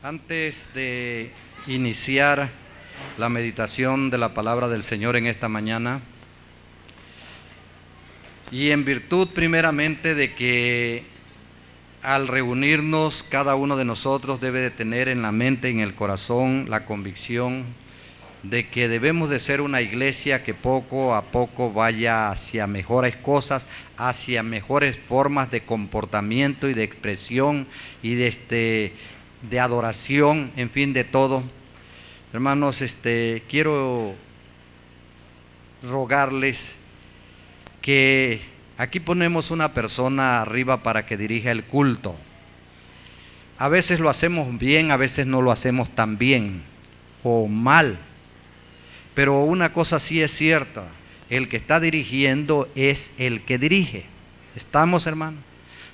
Antes de iniciar la meditación de la palabra del Señor en esta mañana, y en virtud primeramente de que al reunirnos cada uno de nosotros debe de tener en la mente y en el corazón la convicción de que debemos de ser una iglesia que poco a poco vaya hacia mejores cosas, hacia mejores formas de comportamiento y de expresión y de adoración, en fin, de todo. Hermanos, quiero rogarles que aquí ponemos una persona arriba para que dirija el culto. A veces lo hacemos bien, a veces no lo hacemos tan bien o mal. Pero una cosa sí es cierta, el que está dirigiendo es el que dirige. ¿Estamos, hermanos?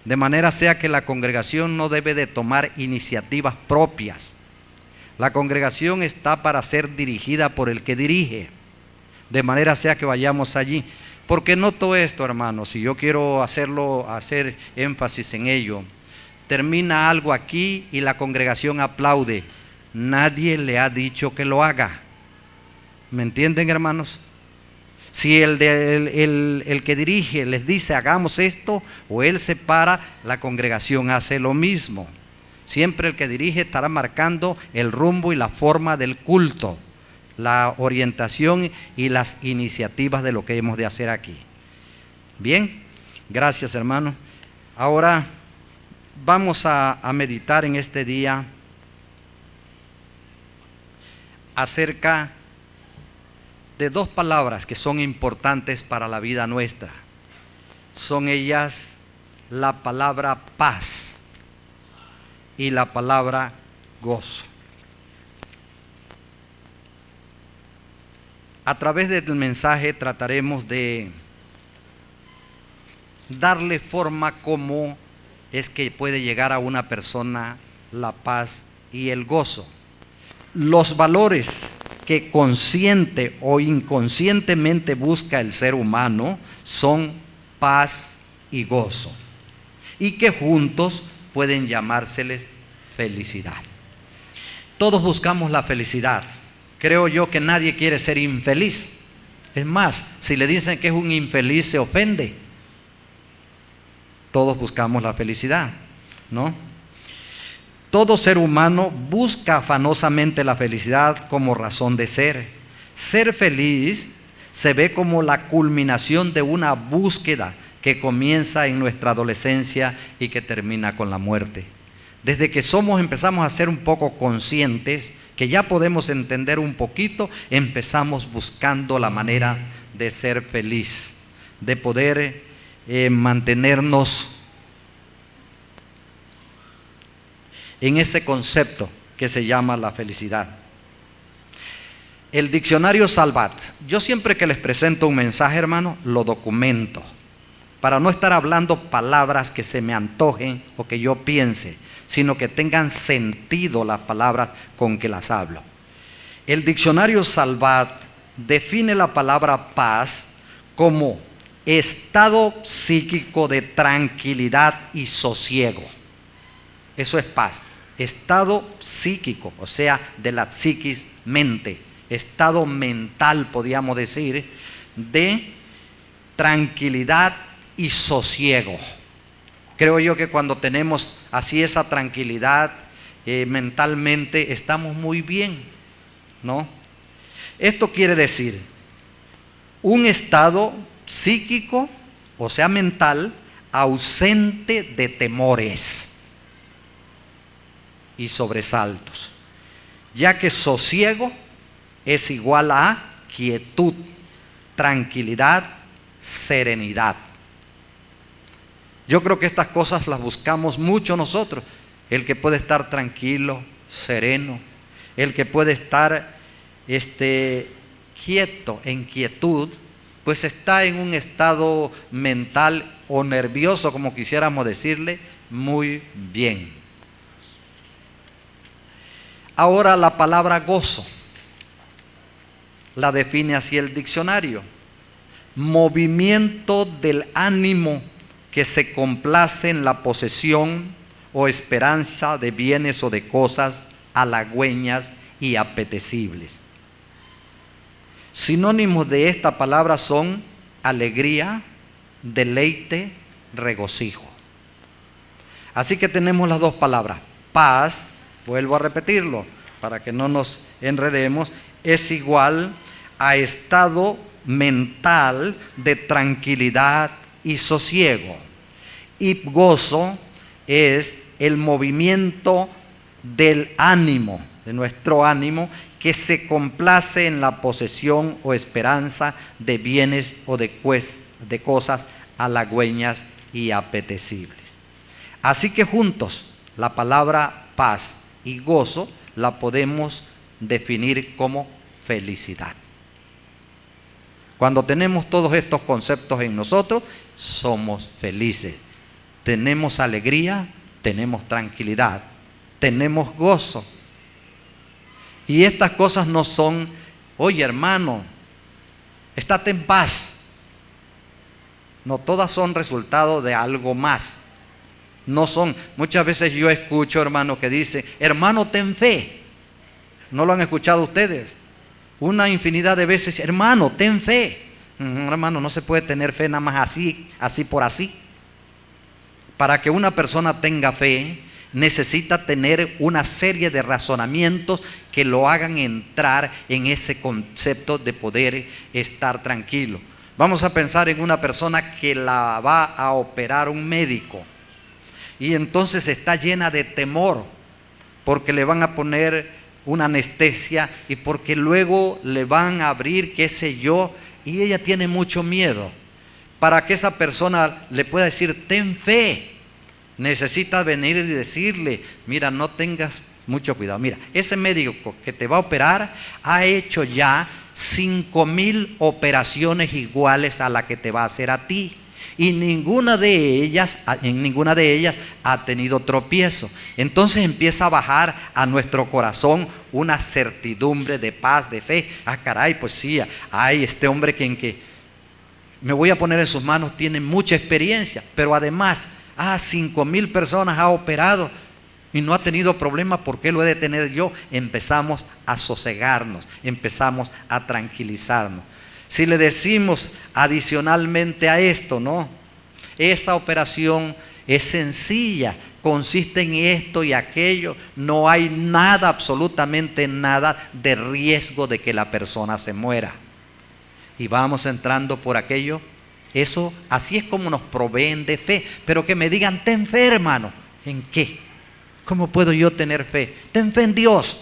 De manera sea que la congregación no debe de tomar iniciativas propias. La congregación está para ser dirigida por el que dirige. De manera sea que vayamos allí. Porque noto esto, hermanos, y yo quiero hacer énfasis en ello. Termina algo aquí y la congregación aplaude. Nadie le ha dicho que lo haga. ¿Me entienden, hermanos? Si el que dirige les dice hagamos esto, o él se para, la congregación hace lo mismo. Siempre el que dirige estará marcando el rumbo y la forma del culto, la orientación y las iniciativas de lo que hemos de hacer aquí. Bien, gracias, hermano. Ahora vamos a meditar en este día acerca de dos palabras que son importantes para la vida nuestra. Son ellas la palabra paz y la palabra gozo. A través del mensaje trataremos de darle forma cómo es que puede llegar a una persona la paz y el gozo. Los valores que consciente o inconscientemente busca el ser humano son paz y gozo, y que juntos pueden llamárseles felicidad. Todos buscamos la felicidad. Creo yo que nadie quiere ser infeliz. Es más, si le dicen que es un infeliz se ofende. Todos buscamos la felicidad, ¿no? Todo ser humano busca afanosamente la felicidad como razón de ser. Ser feliz se ve como la culminación de una búsqueda que comienza en nuestra adolescencia y que termina con la muerte. Desde que empezamos a ser un poco conscientes, que ya podemos entender un poquito, empezamos buscando la manera de ser feliz, de poder mantenernos en ese concepto que se llama la felicidad. El diccionario Salvat, yo siempre que les presento un mensaje, hermano, lo documento, para no estar hablando palabras que se me antojen o que yo piense, sino que tengan sentido las palabras con que las hablo. El diccionario Salvat define la palabra paz como estado psíquico de tranquilidad y sosiego. Eso es paz. Estado psíquico, o sea, de la psiquis, mente. Estado mental, podríamos decir, de tranquilidad y sosiego. Creo yo que cuando tenemos así esa tranquilidad mentalmente, estamos muy bien, ¿no? Esto quiere decir un estado psíquico, o sea, mental, ausente de temores y sobresaltos, ya que sosiego es igual a quietud, tranquilidad, serenidad. Yo creo que estas cosas las buscamos mucho nosotros. El que puede estar tranquilo, sereno, el que puede estar quieto, en quietud, pues está en un estado mental o nervioso, como quisiéramos decirle, muy bien. Ahora la palabra gozo la define así el diccionario: movimiento del ánimo que se complace en la posesión o esperanza de bienes o de cosas halagüeñas y apetecibles. Sinónimos de esta palabra son alegría, deleite, regocijo. Así que tenemos las dos palabras. Paz, vuelvo a repetirlo para que no nos enredemos, es igual a estado mental de tranquilidad y sosiego. Y gozo es el movimiento del ánimo, de nuestro ánimo, que se complace en la posesión o esperanza de bienes o de cosas halagüeñas y apetecibles. Así que juntos, la palabra paz y gozo la podemos definir como felicidad. Cuando tenemos todos estos conceptos en nosotros, somos felices. Tenemos alegría, tenemos tranquilidad, tenemos gozo. Y estas cosas no son, oye hermano, estate en paz. No, todas son resultado de algo más. No son, muchas veces yo escucho hermanos que dicen, hermano, ten fe. ¿No lo han escuchado ustedes? Una infinidad de veces, hermano, ten fe. Hermano, no se puede tener fe nada más así por así. Para que una persona tenga fe, necesita tener una serie de razonamientos que lo hagan entrar en ese concepto de poder estar tranquilo. Vamos a pensar en una persona que la va a operar un médico y entonces está llena de temor porque le van a poner una anestesia y porque luego le van a abrir, qué sé yo, y ella tiene mucho miedo. Para que esa persona le pueda decir, ten fe, necesita venir y decirle, mira, no tengas mucho cuidado. Mira, ese médico que te va a operar ha hecho ya 5,000 operaciones iguales a la que te va a hacer a ti. Y en ninguna de ellas ha tenido tropiezo. Entonces empieza a bajar a nuestro corazón una certidumbre de paz, de fe. Ah, caray, pues sí, hay este hombre que me voy a poner en sus manos, tiene mucha experiencia, pero además, 5,000 personas ha operado y no ha tenido problema, ¿por qué lo he de tener yo? Empezamos a sosegarnos, empezamos a tranquilizarnos. Si le decimos adicionalmente a esto, ¿no? Esa operación es sencilla, consiste en esto y aquello, no hay nada, absolutamente nada de riesgo de que la persona se muera. Y vamos entrando por aquello, eso así es como nos proveen de fe, pero que me digan, ten fe hermano, ¿en qué? ¿Cómo puedo yo tener fe? Ten fe en Dios.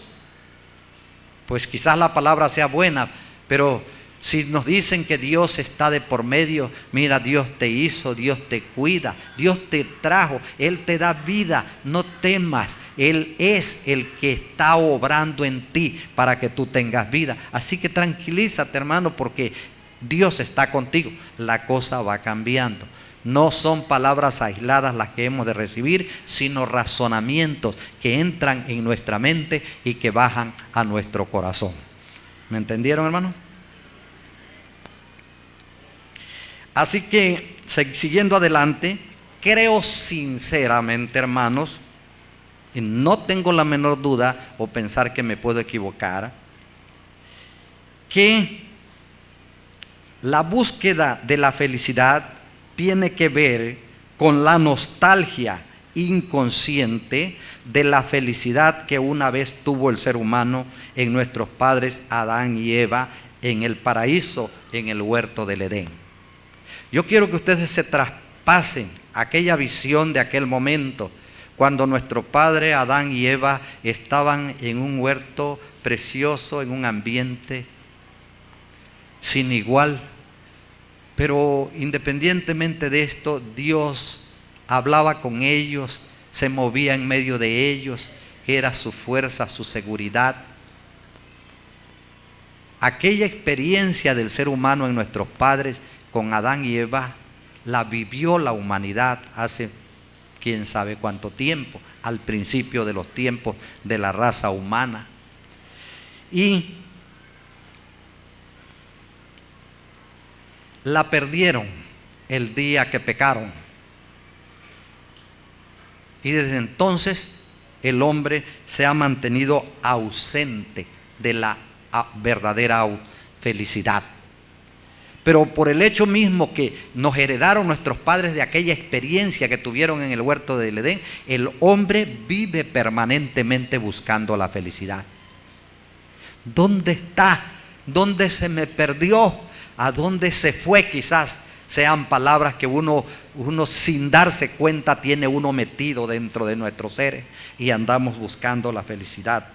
Pues quizás la palabra sea buena, pero si nos dicen que Dios está de por medio, mira, Dios te hizo, Dios te cuida, Dios te trajo, Él te da vida, no temas, Él es el que está obrando en ti para que tú tengas vida. Así que tranquilízate hermano, porque Dios está contigo, la cosa va cambiando. No son palabras aisladas las que hemos de recibir, sino razonamientos que entran en nuestra mente y que bajan a nuestro corazón. ¿Me entendieron, hermano? Así que, siguiendo adelante, creo sinceramente, hermanos, y no tengo la menor duda o pensar que me puedo equivocar, que la búsqueda de la felicidad tiene que ver con la nostalgia inconsciente de la felicidad que una vez tuvo el ser humano en nuestros padres Adán y Eva en el paraíso, en el huerto del Edén. Yo quiero que ustedes se traspasen aquella visión de aquel momento cuando nuestro padre Adán y Eva estaban en un huerto precioso, en un ambiente sin igual. Pero independientemente de esto, Dios hablaba con ellos, se movía en medio de ellos, era su fuerza, su seguridad. Aquella experiencia del ser humano en nuestros padres con Adán y Eva, la vivió la humanidad hace quién sabe cuánto tiempo, al principio de los tiempos de la raza humana. Y la perdieron el día que pecaron. Y desde entonces el hombre se ha mantenido ausente de la verdadera felicidad. Pero por el hecho mismo que nos heredaron nuestros padres de aquella experiencia que tuvieron en el huerto del Edén, el hombre vive permanentemente buscando la felicidad. ¿Dónde está? ¿Dónde se me perdió? ¿A dónde se fue? Quizás sean palabras que uno sin darse cuenta tiene uno metido dentro de nuestros seres y andamos buscando la felicidad.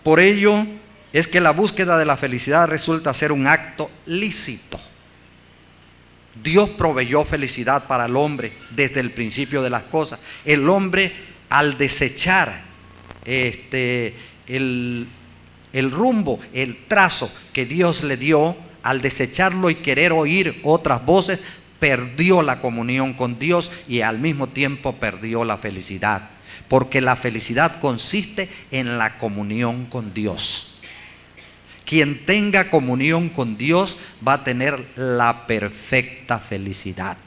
Por ello es que la búsqueda de la felicidad resulta ser un acto lícito. Dios proveyó felicidad para el hombre desde el principio de las cosas. El hombre, al desechar el rumbo, el trazo que Dios le dio, al desecharlo y querer oír otras voces, perdió la comunión con Dios y al mismo tiempo perdió la felicidad. Porque la felicidad consiste en la comunión con Dios. Quien tenga comunión con Dios va a tener la perfecta felicidad.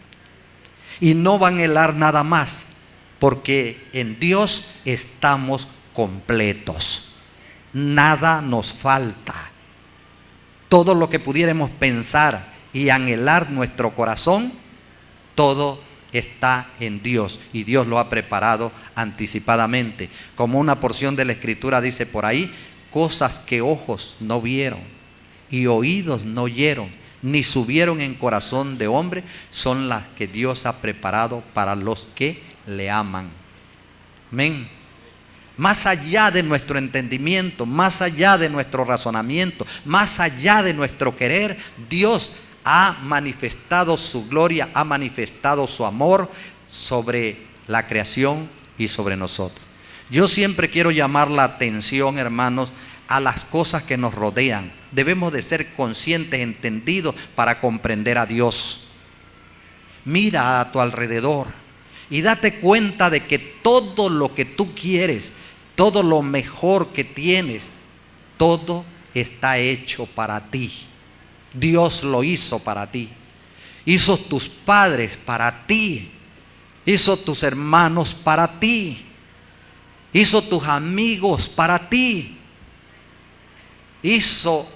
Y no va a anhelar nada más, porque en Dios estamos completos. Nada nos falta. Todo lo que pudiéramos pensar y anhelar nuestro corazón, todo está en Dios. Y Dios lo ha preparado anticipadamente. Como una porción de la Escritura dice por ahí, cosas que ojos no vieron y oídos no oyeron, ni subieron en corazón de hombre, son las que Dios ha preparado para los que le aman. Amén. Más allá de nuestro entendimiento, más allá de nuestro razonamiento, más allá de nuestro querer, Dios ha manifestado su gloria, ha manifestado su amor sobre la creación y sobre nosotros. Yo siempre quiero llamar la atención, hermanos, a las cosas que nos rodean. Debemos de ser conscientes, entendidos para comprender a Dios. Mira a tu alrededor y date cuenta de que todo lo que tú quieres, todo lo mejor que tienes, todo está hecho para ti. Dios lo hizo para ti. Hizo tus padres para ti. Hizo tus hermanos para ti. Hizo tus amigos para ti. Hizo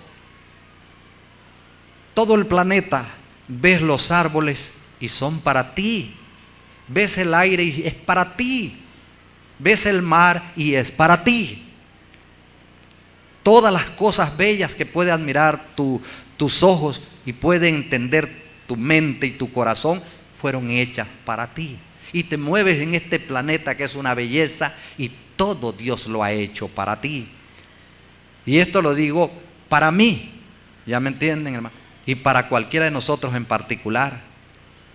todo el planeta. Ves los árboles y son para ti. Ves el aire y es para ti. Ves el mar y es para ti. Todas las cosas bellas que puede admirar tus ojos y puede entender tu mente y tu corazón fueron hechas para ti. Y te mueves en este planeta que es una belleza y todo Dios lo ha hecho para ti. Y esto lo digo para mí, ¿ya me entienden, hermano? Y para cualquiera de nosotros en particular,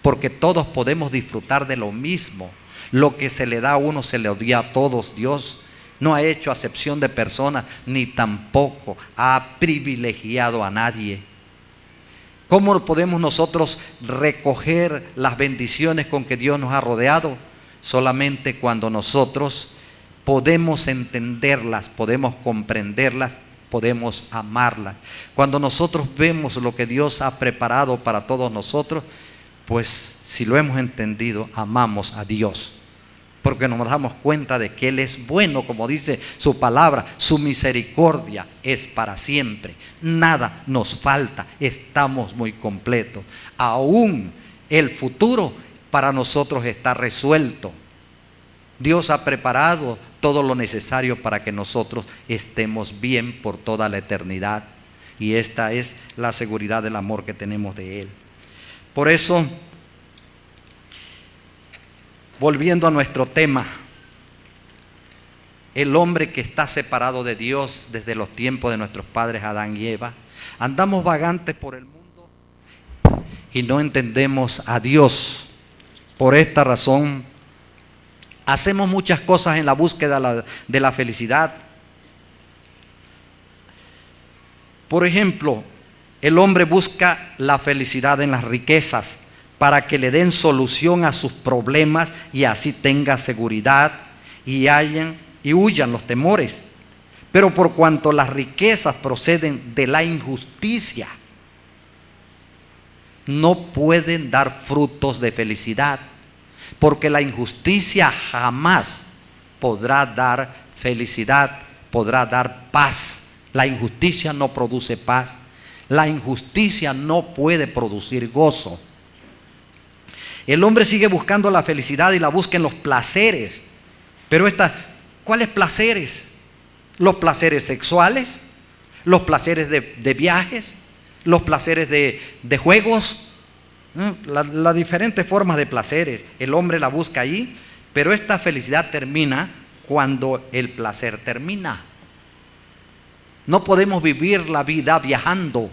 porque todos podemos disfrutar de lo mismo. Lo que se le da a uno se le odia a todos. Dios no ha hecho acepción de personas, ni tampoco ha privilegiado a nadie. ¿Cómo podemos nosotros recoger las bendiciones con que Dios nos ha rodeado? Solamente cuando nosotros podemos entenderlas, podemos comprenderlas, podemos amarlas. Cuando nosotros vemos lo que Dios ha preparado para todos nosotros, pues si lo hemos entendido, amamos a Dios. Porque nos damos cuenta de que Él es bueno, como dice su palabra, su misericordia es para siempre. Nada nos falta, estamos muy completos. Aún el futuro para nosotros está resuelto. Dios ha preparado todo lo necesario para que nosotros estemos bien por toda la eternidad. Y esta es la seguridad del amor que tenemos de Él. Por eso, volviendo a nuestro tema, el hombre que está separado de Dios desde los tiempos de nuestros padres Adán y Eva, andamos vagantes por el mundo y no entendemos a Dios. Por esta razón, hacemos muchas cosas en la búsqueda de la felicidad. Por ejemplo, el hombre busca la felicidad en las riquezas para que le den solución a sus problemas y así tenga seguridad y huyan los temores. Pero por cuanto las riquezas proceden de la injusticia, no pueden dar frutos de felicidad, porque la injusticia jamás podrá dar felicidad, podrá dar paz. La injusticia no produce paz. La injusticia no puede producir gozo. El hombre sigue buscando la felicidad y la busca en los placeres. Pero ¿cuáles placeres? Los placeres sexuales, los placeres de viajes, los placeres de juegos, las diferentes formas de placeres. El hombre la busca allí, pero esta felicidad termina cuando el placer termina. No podemos vivir la vida viajando.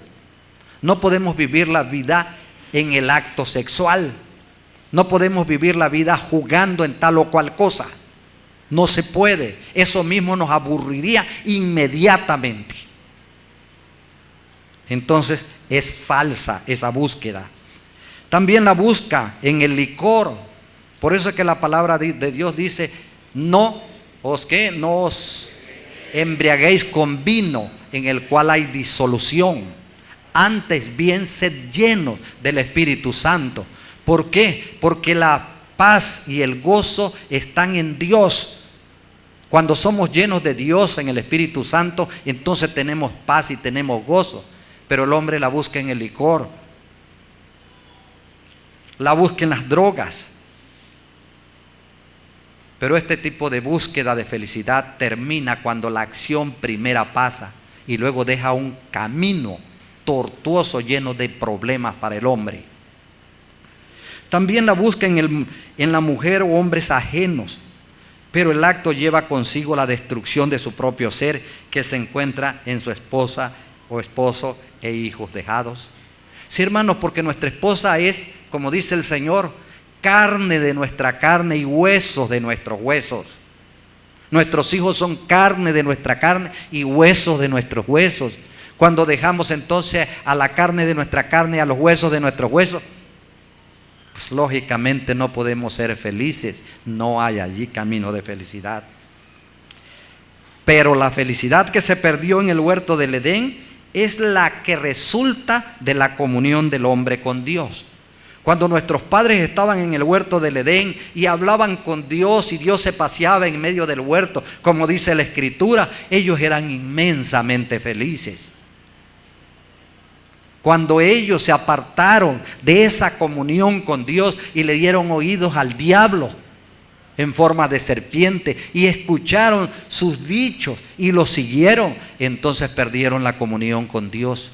No podemos vivir la vida en el acto sexual. No podemos vivir la vida jugando en tal o cual cosa. No se puede. Eso mismo nos aburriría inmediatamente. Entonces es falsa esa búsqueda. También la busca en el licor. Por eso es que la palabra de Dios dice: no os embriaguéis con vino en el cual hay disolución. Antes bien sed llenos del Espíritu Santo. ¿Por qué? Porque la paz y el gozo están en Dios. Cuando somos llenos de Dios en el Espíritu Santo, entonces tenemos paz y tenemos gozo. Pero el hombre la busca en el licor, la busca en las drogas. Pero este tipo de búsqueda de felicidad termina cuando la acción primera pasa y luego deja un camino tortuoso lleno de problemas para el hombre. También la busca en la mujer o hombres ajenos, pero el acto lleva consigo la destrucción de su propio ser, que se encuentra en su esposa o esposo e hijos dejados. Sí, hermanos, porque nuestra esposa es, como dice el Señor, carne de nuestra carne y huesos de nuestros huesos. Nuestros hijos son carne de nuestra carne y huesos de nuestros huesos. Cuando dejamos entonces a la carne de nuestra carne y a los huesos de nuestros huesos, pues lógicamente no podemos ser felices. No hay allí camino de felicidad. Pero la felicidad que se perdió en el huerto del Edén es la que resulta de la comunión del hombre con Dios. Cuando nuestros padres estaban en el huerto del Edén y hablaban con Dios y Dios se paseaba en medio del huerto, como dice la Escritura, ellos eran inmensamente felices. Cuando ellos se apartaron de esa comunión con Dios y le dieron oídos al diablo en forma de serpiente y escucharon sus dichos y los siguieron, entonces perdieron la comunión con Dios.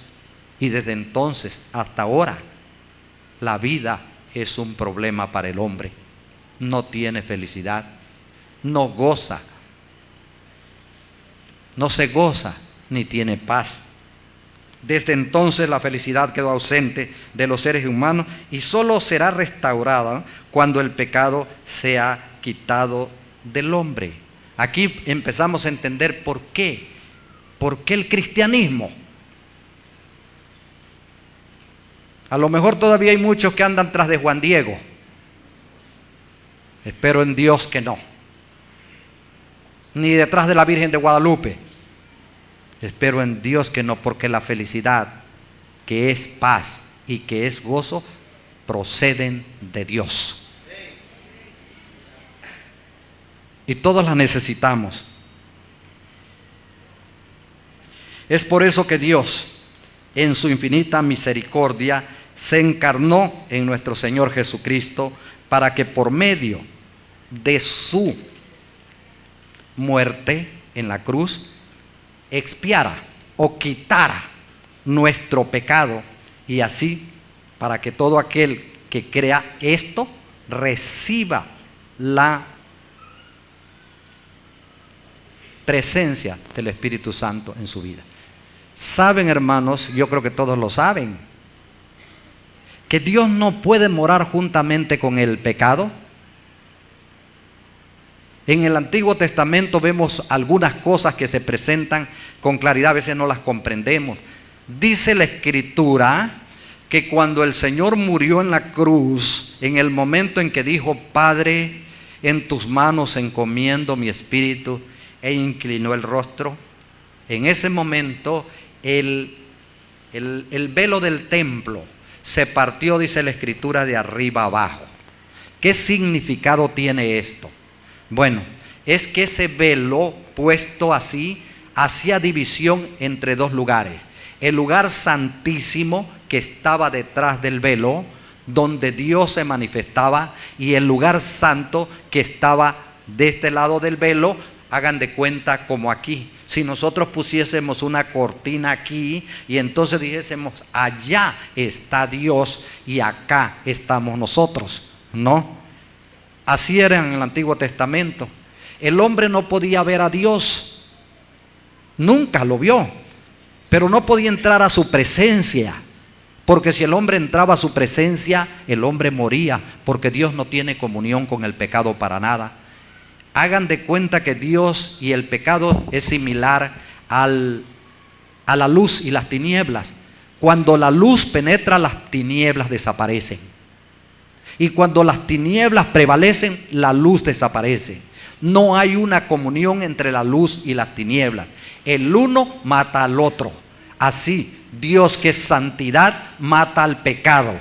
Y desde entonces hasta ahora, la vida es un problema para el hombre. No tiene felicidad, no goza, no se goza ni tiene paz. Desde entonces la felicidad quedó ausente de los seres humanos y solo será restaurada cuando el pecado sea quitado del hombre. Aquí empezamos a entender por qué. ¿Por qué el cristianismo? A lo mejor todavía hay muchos que andan tras de Juan Diego. Espero en Dios que no. Ni detrás de la Virgen de Guadalupe. Espero en Dios que no, porque la felicidad, que es paz y que es gozo, proceden de Dios. Y todos la necesitamos. Es por eso que Dios, en su infinita misericordia, se encarnó en nuestro Señor Jesucristo para que por medio de su muerte en la cruz expiara o quitara nuestro pecado, y así para que todo aquel que crea esto reciba la presencia del Espíritu Santo en su vida. Saben, hermanos, yo creo que todos lo saben, que Dios no puede morar juntamente con el pecado. En el Antiguo Testamento vemos algunas cosas que se presentan con claridad, a veces no las comprendemos. Dice la Escritura que cuando el Señor murió en la cruz, en el momento en que dijo: Padre, en tus manos encomiendo mi espíritu, e inclinó el rostro, en ese momento el velo del templo se partió, dice la Escritura, de arriba abajo. ¿Qué significado tiene esto? Bueno, es que ese velo puesto así hacía división entre dos lugares. El lugar santísimo que estaba detrás del velo, donde Dios se manifestaba, y el lugar santo que estaba de este lado del velo. Hagan de cuenta como aquí. Si nosotros pusiésemos una cortina aquí y entonces dijésemos allá está Dios y acá estamos nosotros, ¿no? Así era en el Antiguo Testamento. El hombre no podía ver a Dios, nunca lo vio, pero no podía entrar a su presencia, porque si el hombre entraba a su presencia, el hombre moría, porque Dios no tiene comunión con el pecado para nada. Hagan de cuenta que Dios y el pecado es similar a la luz y las tinieblas. Cuando la luz penetra, las tinieblas desaparecen. Y cuando las tinieblas prevalecen, la luz desaparece. No hay una comunión entre la luz y las tinieblas. El uno mata al otro. Así, Dios, que es santidad, mata al pecado.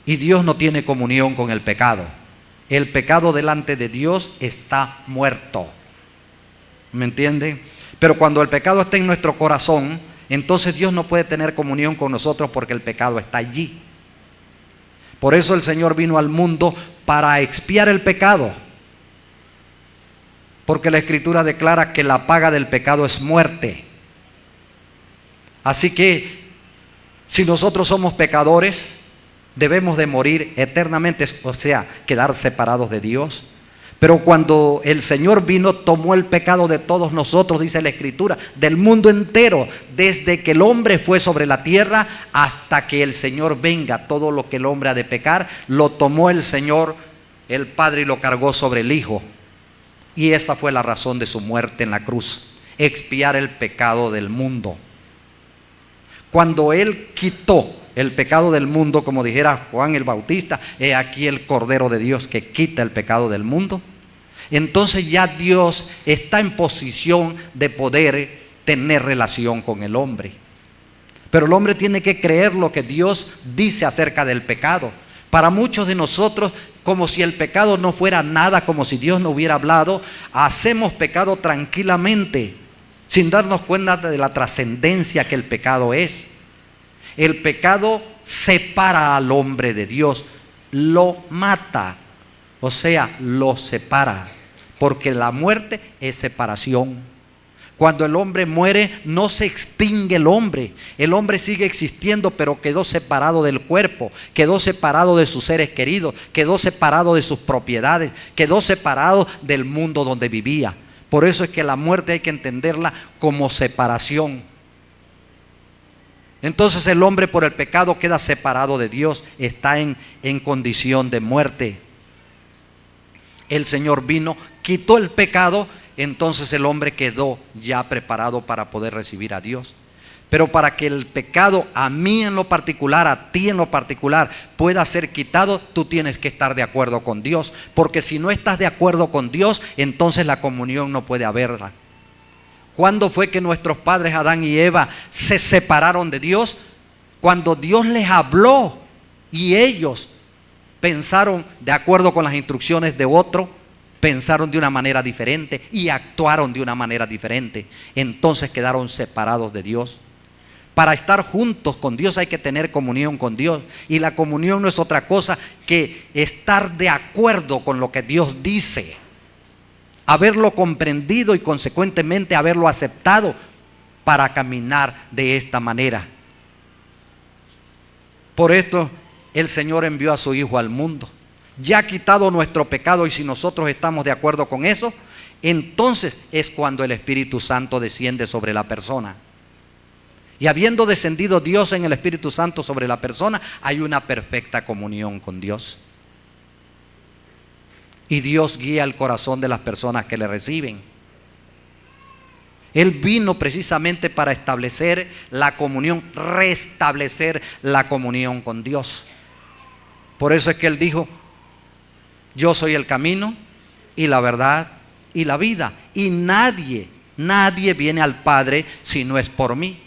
Y Dios no tiene comunión con el pecado. El pecado delante de Dios está muerto. ¿Me entienden? Pero cuando el pecado está en nuestro corazón, entonces Dios no puede tener comunión con nosotros porque el pecado está allí. Por eso el Señor vino al mundo para expiar el pecado. Porque la Escritura declara que la paga del pecado es muerte. Así que si nosotros somos pecadores, debemos de morir eternamente, o sea, quedar separados de Dios. Pero cuando el Señor vino, tomó el pecado de todos nosotros, dice la Escritura, del mundo entero, desde que el hombre fue sobre la tierra hasta que el Señor venga. Todo lo que el hombre ha de pecar, lo tomó el Señor, el Padre, y lo cargó sobre el Hijo. Y esa fue la razón de su muerte en la cruz, expiar el pecado del mundo. Cuando Él quitó el pecado del mundo, como dijera Juan el Bautista, he aquí el Cordero de Dios que quita el pecado del mundo. Entonces ya Dios está en posición de poder tener relación con el hombre. Pero el hombre tiene que creer lo que Dios dice acerca del pecado. Para muchos de nosotros, como si el pecado no fuera nada, como si Dios no hubiera hablado, hacemos pecado tranquilamente, sin darnos cuenta de la trascendencia que el pecado es. El pecado separa al hombre de Dios, lo mata, o sea, lo separa, porque la muerte es separación. Cuando el hombre muere, no se extingue el hombre sigue existiendo, pero quedó separado del cuerpo, quedó separado de sus seres queridos, quedó separado de sus propiedades, quedó separado del mundo donde vivía. Por eso es que la muerte hay que entenderla como separación. Entonces el hombre por el pecado queda separado de Dios, está en condición de muerte. El Señor vino, quitó el pecado, entonces el hombre quedó ya preparado para poder recibir a Dios. Pero para que el pecado, a mí en lo particular, a ti en lo particular, pueda ser quitado, tú tienes que estar de acuerdo con Dios. Porque si no estás de acuerdo con Dios, entonces la comunión no puede haberla. ¿Cuándo fue que nuestros padres Adán y Eva se separaron de Dios? Cuando Dios les habló y ellos pensaron de acuerdo con las instrucciones de otro, pensaron de una manera diferente y actuaron de una manera diferente. Entonces quedaron separados de Dios. Para estar juntos con Dios hay que tener comunión con Dios. Y la comunión no es otra cosa que estar de acuerdo con lo que Dios dice, haberlo comprendido y consecuentemente haberlo aceptado para caminar de esta manera. Por esto el Señor envió a su Hijo al mundo. Ya ha quitado nuestro pecado, y si nosotros estamos de acuerdo con eso, entonces es cuando el Espíritu Santo desciende sobre la persona. Y habiendo descendido Dios en el Espíritu Santo sobre la persona, hay una perfecta comunión con Dios. Y Dios guía el corazón de las personas que le reciben. Él vino precisamente para establecer la comunión, restablecer la comunión con Dios. Por eso es que Él dijo: yo soy el camino y la verdad y la vida. Y nadie viene al Padre si no es por mí.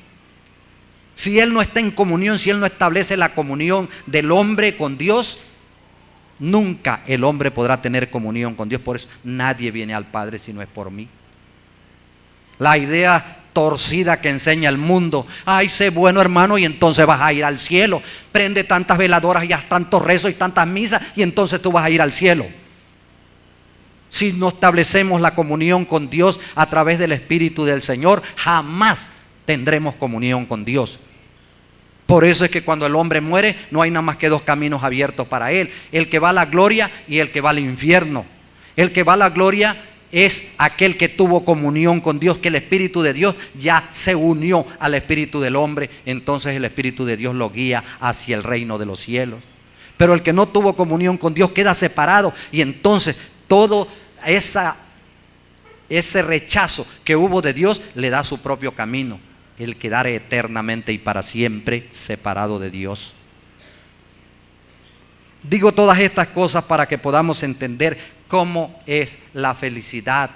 Si Él no está en comunión, si Él no establece la comunión del hombre con Dios, nunca el hombre podrá tener comunión con Dios. Por eso nadie viene al Padre si no es por mí. La idea torcida que enseña el mundo: ay, sé bueno, hermano, y entonces vas a ir al cielo. Prende tantas veladoras y haz tantos rezos y tantas misas y entonces tú vas a ir al cielo. Si no establecemos la comunión con Dios a través del Espíritu del Señor, jamás tendremos comunión con Dios. Por eso es que cuando el hombre muere, no hay nada más que dos caminos abiertos para él: el que va a la gloria y el que va al infierno. El que va a la gloria es aquel que tuvo comunión con Dios, que el Espíritu de Dios ya se unió al Espíritu del hombre. Entonces el Espíritu de Dios lo guía hacia el reino de los cielos. Pero el que no tuvo comunión con Dios queda separado, y entonces todo ese rechazo que hubo de Dios le da su propio camino: el quedar eternamente y para siempre separado de Dios. Digo todas estas cosas para que podamos entender cómo es la felicidad,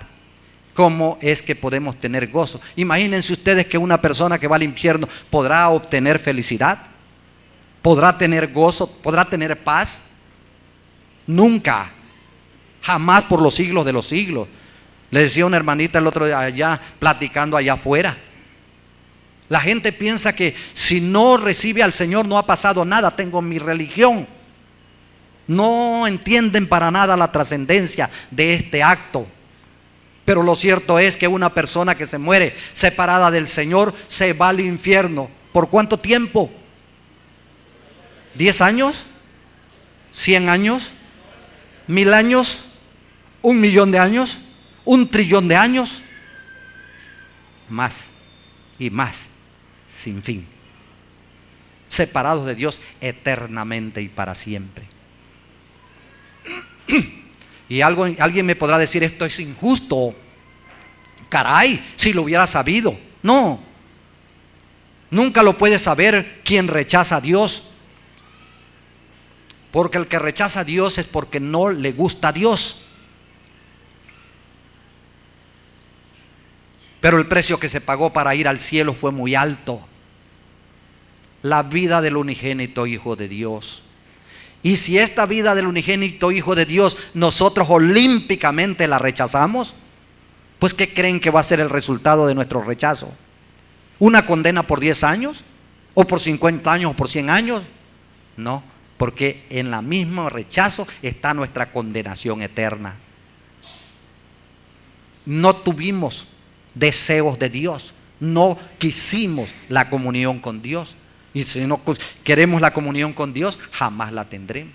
cómo es que podemos tener gozo. Imagínense ustedes que una persona que va al infierno podrá obtener felicidad, podrá tener gozo, podrá tener paz. Nunca, jamás por los siglos de los siglos. Le decía una hermanita el otro día allá, platicando allá afuera: la gente piensa que si no recibe al Señor no ha pasado nada, tengo mi religión. No entienden para nada la trascendencia de este acto. Pero lo cierto es que una persona que se muere separada del Señor se va al infierno. ¿Por cuánto tiempo? ¿10 años? ¿100 años? ¿1000 años? ¿1 millón de años? ¿1 trillón de años? Más y más, sin fin. Separados de Dios eternamente y para siempre. Y alguien me podrá decir: esto es injusto. Caray, si lo hubiera sabido. No, nunca lo puede saber quien rechaza a Dios. Porque el que rechaza a Dios es porque no le gusta a Dios. Pero el precio que se pagó para ir al cielo fue muy alto: la vida del unigénito Hijo de Dios. Y si esta vida del unigénito Hijo de Dios nosotros olímpicamente la rechazamos, pues ¿qué creen que va a ser el resultado de nuestro rechazo? ¿Una condena por 10 años? ¿O por 50 años? ¿O por 100 años? No, porque en la misma rechazo está nuestra condenación eterna. No tuvimos deseos de Dios, no quisimos la comunión con Dios. Y si no queremos la comunión con Dios, jamás la tendremos.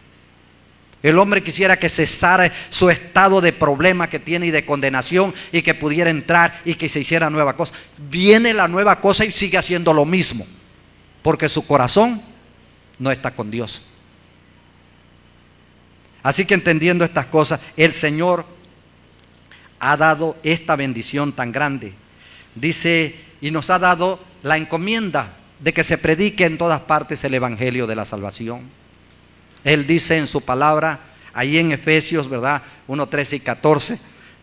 El hombre quisiera que cesara su estado de problema que tiene y de condenación, y que pudiera entrar y que se hiciera nueva cosa. Viene la nueva cosa y sigue haciendo lo mismo, porque su corazón no está con Dios. Así que, entendiendo estas cosas, el Señor ha dado esta bendición tan grande. Dice, y nos ha dado la encomienda de que se predique en todas partes el evangelio de la salvación. Él dice en su palabra, ahí en Efesios, ¿verdad? 1, 13 y 14,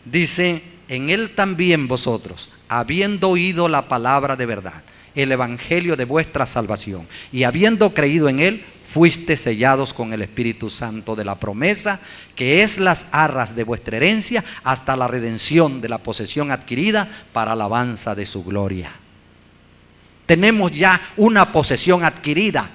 dice: en él también vosotros, habiendo oído la palabra de verdad, el evangelio de vuestra salvación, y habiendo creído en él, fuiste sellados con el Espíritu Santo de la promesa, que es las arras de vuestra herencia, hasta la redención de la posesión adquirida para alabanza de su gloria. Tenemos ya una posesión adquirida.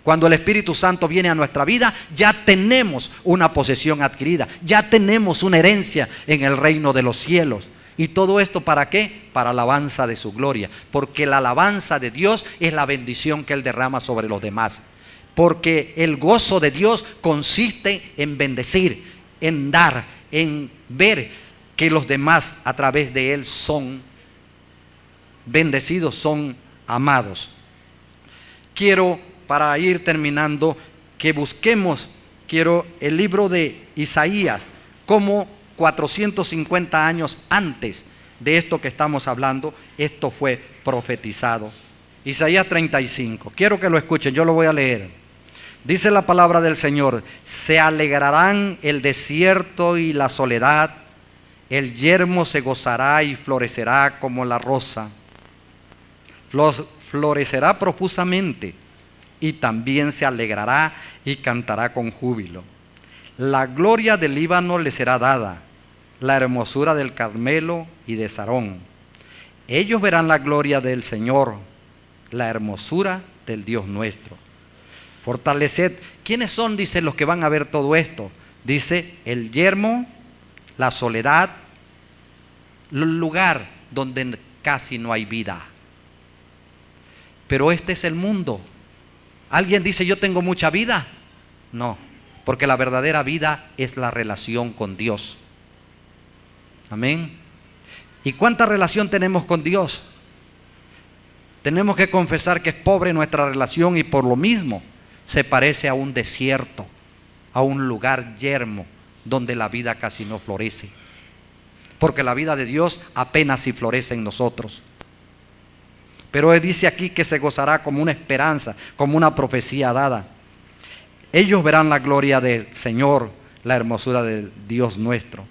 Cuando el Espíritu Santo viene a nuestra vida, ya tenemos una posesión adquirida, ya tenemos una herencia en el reino de los cielos. ¿Y todo esto para qué? Para alabanza de su gloria. Porque la alabanza de Dios es la bendición que Él derrama sobre los demás. Porque el gozo de Dios consiste en bendecir, en dar, en ver que los demás a través de Él son bendecidos, son amados. Quiero, para ir terminando, que busquemos, el libro de Isaías, como 450 años antes de esto que estamos hablando, esto fue profetizado. Isaías 35, quiero que lo escuchen, yo lo voy a leer. Dice la palabra del Señor: se alegrarán el desierto y la soledad, el yermo se gozará y florecerá como la rosa. Florecerá profusamente y también se alegrará y cantará con júbilo. La gloria del Líbano le será dada, la hermosura del Carmelo y de Sarón. Ellos verán la gloria del Señor, la hermosura del Dios nuestro. Fortaleced. ¿Quiénes son, dice, los que van a ver todo esto? Dice, el yermo, la soledad, el lugar donde casi no hay vida. Pero este es el mundo. ¿Alguien dice yo tengo mucha vida? No, porque la verdadera vida es la relación con Dios. Amén. ¿Y cuánta relación tenemos con Dios? Tenemos que confesar que es pobre nuestra relación y por lo mismo se parece a un desierto, a un lugar yermo donde la vida casi no florece. Porque la vida de Dios apenas si florece en nosotros. Pero Él dice aquí que se gozará como una esperanza, como una profecía dada. Ellos verán la gloria del Señor, la hermosura del Dios nuestro.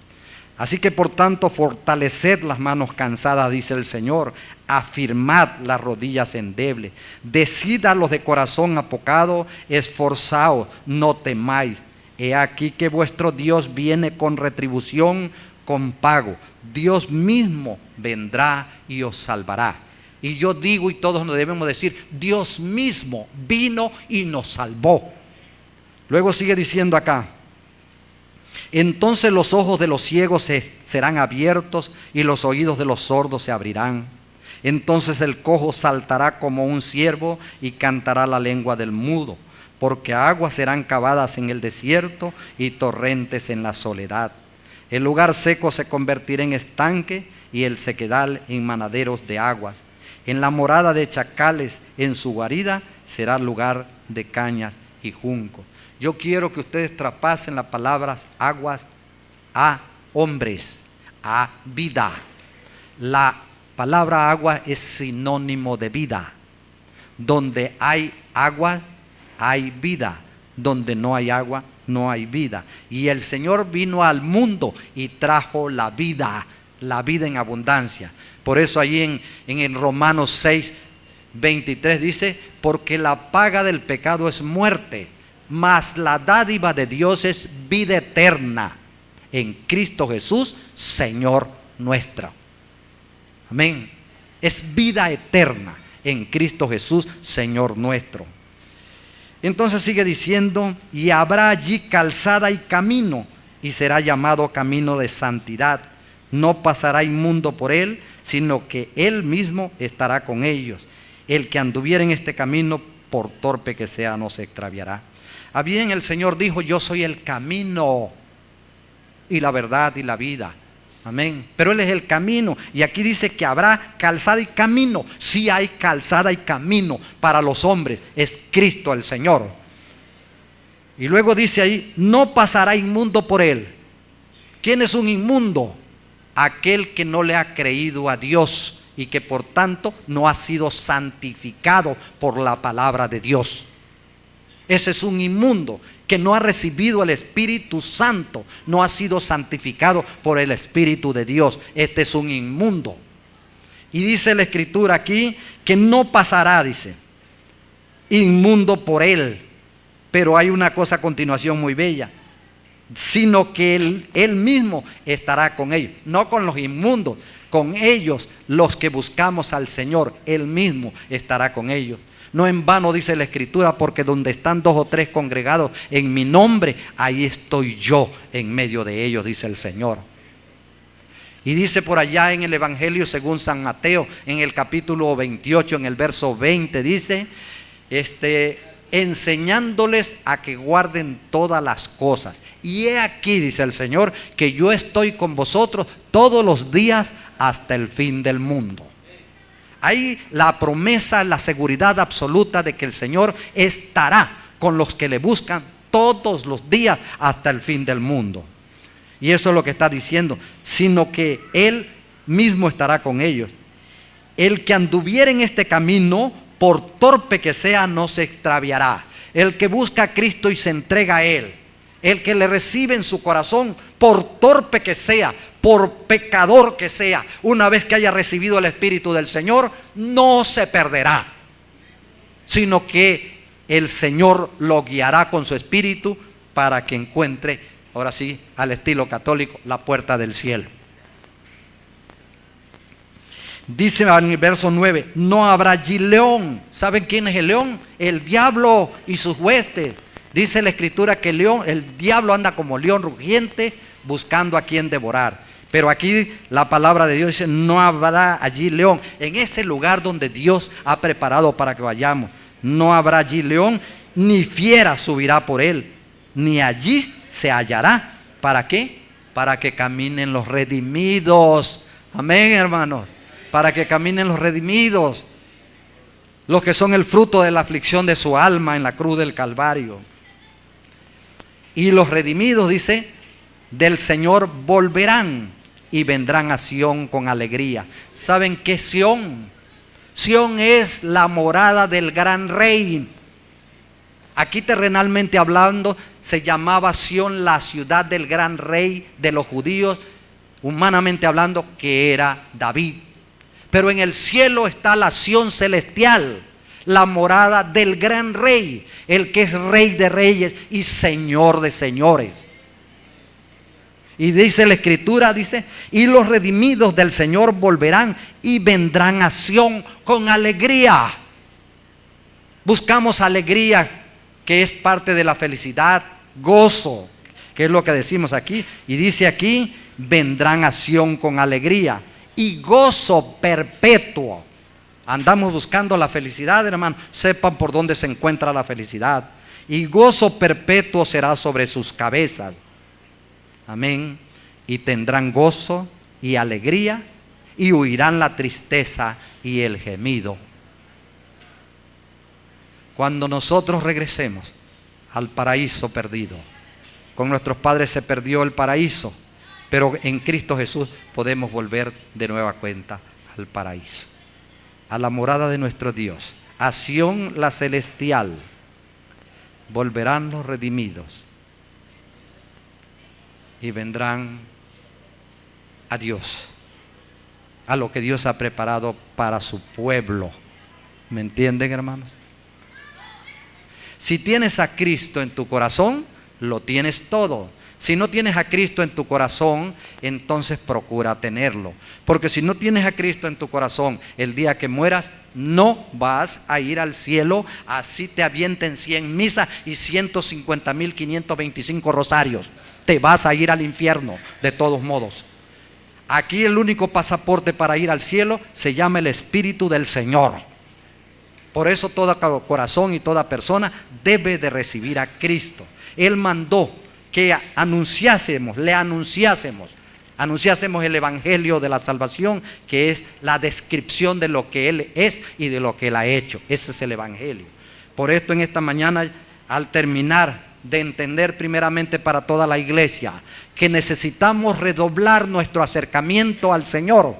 Así que por tanto fortaleced las manos cansadas, dice el Señor, afirmad las rodillas endebles, decid a los de corazón apocado, esforzaos, no temáis. He aquí que vuestro Dios viene con retribución, con pago. Dios mismo vendrá y os salvará. Y yo digo, y todos nos debemos decir, Dios mismo vino y nos salvó. Luego sigue diciendo acá, entonces los ojos de los ciegos serán abiertos y los oídos de los sordos se abrirán. Entonces el cojo saltará como un ciervo y cantará la lengua del mudo, porque aguas serán cavadas en el desierto y torrentes en la soledad. El lugar seco se convertirá en estanque y el sequedal en manaderos de aguas. En la morada de chacales, en su guarida, será lugar de cañas y juncos. Yo quiero que ustedes traspasen las palabras aguas a hombres, a vida. La palabra agua es sinónimo de vida. Donde hay agua, hay vida. Donde no hay agua, no hay vida. Y el Señor vino al mundo y trajo la vida en abundancia. Por eso allí en Romanos 6, 23 dice, porque la paga del pecado es muerte, mas la dádiva de Dios es vida eterna en Cristo Jesús, Señor nuestro. Amén. Es vida eterna en Cristo Jesús, Señor nuestro. Entonces sigue diciendo, y habrá allí calzada y camino, y será llamado camino de santidad. No pasará inmundo por él, sino que él mismo estará con ellos. El que anduviera en este camino, por torpe que sea, no se extraviará. A bien, el Señor dijo, yo soy el camino y la verdad y la vida. Amén. Pero Él es el camino. Y aquí dice que habrá calzada y camino. Sí hay calzada y camino para los hombres. Es Cristo el Señor. Y luego dice ahí, no pasará inmundo por él. ¿Quién es un inmundo? Aquel que no le ha creído a Dios y que por tanto no ha sido santificado por la palabra de Dios. Ese es un inmundo que no ha recibido el Espíritu Santo, no ha sido santificado por el Espíritu de Dios. Este es un inmundo. Y dice la Escritura aquí que no pasará, dice, inmundo por él. Pero hay una cosa a continuación muy bella, sino que él mismo estará con ellos, no con los inmundos, con ellos los que buscamos al Señor, Él mismo estará con ellos. No en vano dice la Escritura, porque donde están 2 o 3 congregados en mi nombre, ahí estoy yo en medio de ellos, dice el Señor. Y dice por allá en el Evangelio según San Mateo, en el capítulo 28, en el verso 20, dice, enseñándoles a que guarden todas las cosas. Y he aquí, dice el Señor, que yo estoy con vosotros todos los días hasta el fin del mundo. Hay la promesa, la seguridad absoluta de que el Señor estará con los que le buscan todos los días hasta el fin del mundo. Y eso es lo que está diciendo, sino que Él mismo estará con ellos. El que anduviera en este camino, por torpe que sea, no se extraviará. El que busca a Cristo y se entrega a Él, el que le recibe en su corazón, por torpe que sea, por pecador que sea, una vez que haya recibido el Espíritu del Señor, no se perderá, sino que el Señor lo guiará con su espíritu para que encuentre, ahora sí, al estilo católico, la puerta del cielo. Dice en el verso 9, no habrá allí león. ¿Saben quién es el león? El diablo y sus huestes. Dice la escritura que el diablo anda como león rugiente buscando a quien devorar. Pero aquí la palabra de Dios dice, no habrá allí león. En ese lugar donde Dios ha preparado para que vayamos, no habrá allí león, ni fiera subirá por él, ni allí se hallará. ¿Para qué? Para que caminen los redimidos. Amén, hermanos. Para que caminen los redimidos, los que son el fruto de la aflicción de su alma en la cruz del Calvario. Y los redimidos, dice, del Señor volverán y vendrán a Sión con alegría. ¿Saben qué es Sión? Sión es la morada del gran rey. Aquí terrenalmente hablando se llamaba Sión la ciudad del gran rey de los judíos, humanamente hablando, que era David. Pero en el cielo está la Sión celestial, la morada del gran rey, el que es rey de reyes y señor de señores. Y dice la escritura, dice, y los redimidos del Señor volverán y vendrán a Sión con alegría. Buscamos alegría, que es parte de la felicidad, gozo, que es lo que decimos aquí. Y dice aquí, vendrán a Sión con alegría y gozo perpetuo. Andamos buscando la felicidad, hermano. Sepan por dónde se encuentra la felicidad. Y gozo perpetuo será sobre sus cabezas. Amén. Y tendrán gozo y alegría y huirán la tristeza y el gemido. Cuando nosotros regresemos al paraíso perdido, con nuestros padres se perdió el paraíso, pero en Cristo Jesús podemos volver de nueva cuenta al paraíso, a la morada de nuestro Dios, a Sión la celestial. Volverán los redimidos y vendrán a Dios, a lo que Dios ha preparado para su pueblo. ¿Me entienden, hermanos? Si tienes a Cristo en tu corazón, lo tienes todo. Si no tienes a Cristo en tu corazón, entonces procura tenerlo. Porque si no tienes a Cristo en tu corazón, el día que mueras, no vas a ir al cielo, así te avienten 100 misas y 150.525 rosarios. Te vas a ir al infierno, de todos modos. Aquí el único pasaporte para ir al cielo se llama el Espíritu del Señor. Por eso todo corazón y toda persona debe de recibir a Cristo. Él mandó que anunciásemos el evangelio de la salvación, que es la descripción de lo que Él es y de lo que Él ha hecho. Ese es el evangelio. Por esto en esta mañana, al terminar de entender primeramente para toda la iglesia que necesitamos redoblar nuestro acercamiento al Señor,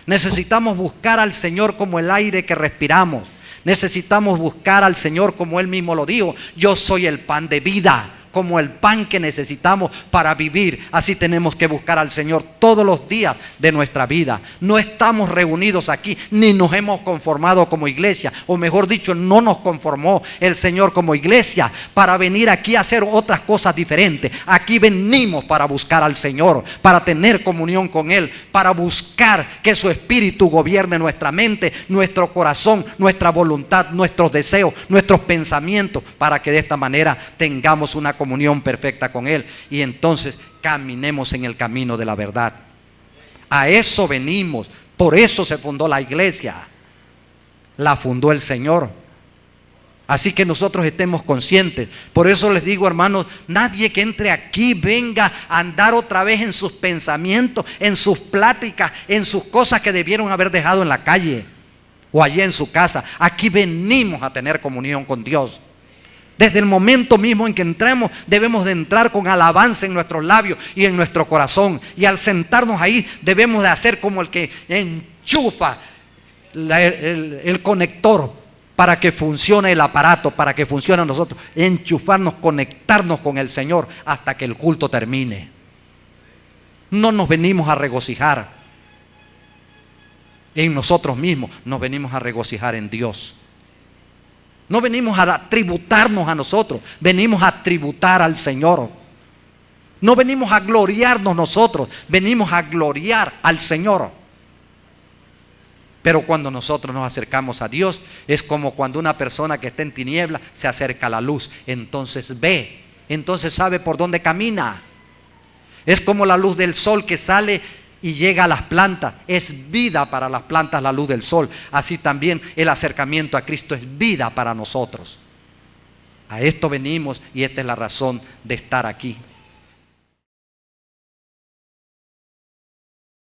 necesitamos buscar al Señor como el aire que respiramos, necesitamos buscar al Señor como Él mismo lo dijo: yo soy el pan de vida. Como el pan que necesitamos para vivir, así tenemos que buscar al Señor todos los días de nuestra vida. No estamos reunidos aquí, ni nos hemos conformado como iglesia, o mejor dicho, no nos conformó el Señor como iglesia para venir aquí a hacer otras cosas diferentes. Aquí venimos para buscar al Señor, para tener comunión con Él, para buscar que su Espíritu gobierne nuestra mente, nuestro corazón, nuestra voluntad, nuestros deseos, nuestros pensamientos, para que de esta manera tengamos una comunión perfecta con Él y entonces caminemos en el camino de la verdad. A eso venimos. Por eso se fundó la iglesia, la fundó el Señor. Así que nosotros estemos conscientes. Por eso les digo, hermanos, nadie que entre aquí venga a andar otra vez en sus pensamientos, en sus pláticas, en sus cosas que debieron haber dejado en la calle o allí en su casa. Aquí venimos a tener comunión con Dios. Desde el momento mismo en que entremos, debemos de entrar con alabanza en nuestros labios y en nuestro corazón. Y al sentarnos ahí, debemos de hacer como el que enchufa el conector para que funcione el aparato, para que funcione nosotros. Enchufarnos, conectarnos con el Señor hasta que el culto termine. No nos venimos a regocijar en nosotros mismos, nos venimos a regocijar en Dios. No venimos a tributarnos a nosotros, venimos a tributar al Señor. No venimos a gloriarnos nosotros, venimos a gloriar al Señor. Pero cuando nosotros nos acercamos a Dios, es como cuando una persona que está en tinieblas se acerca a la luz. Entonces ve, entonces sabe por dónde camina. Es como la luz del sol que sale y llega a las plantas. Es vida para las plantas la luz del sol. Así también el acercamiento a Cristo es vida para nosotros. A esto venimos y esta es la razón de estar aquí.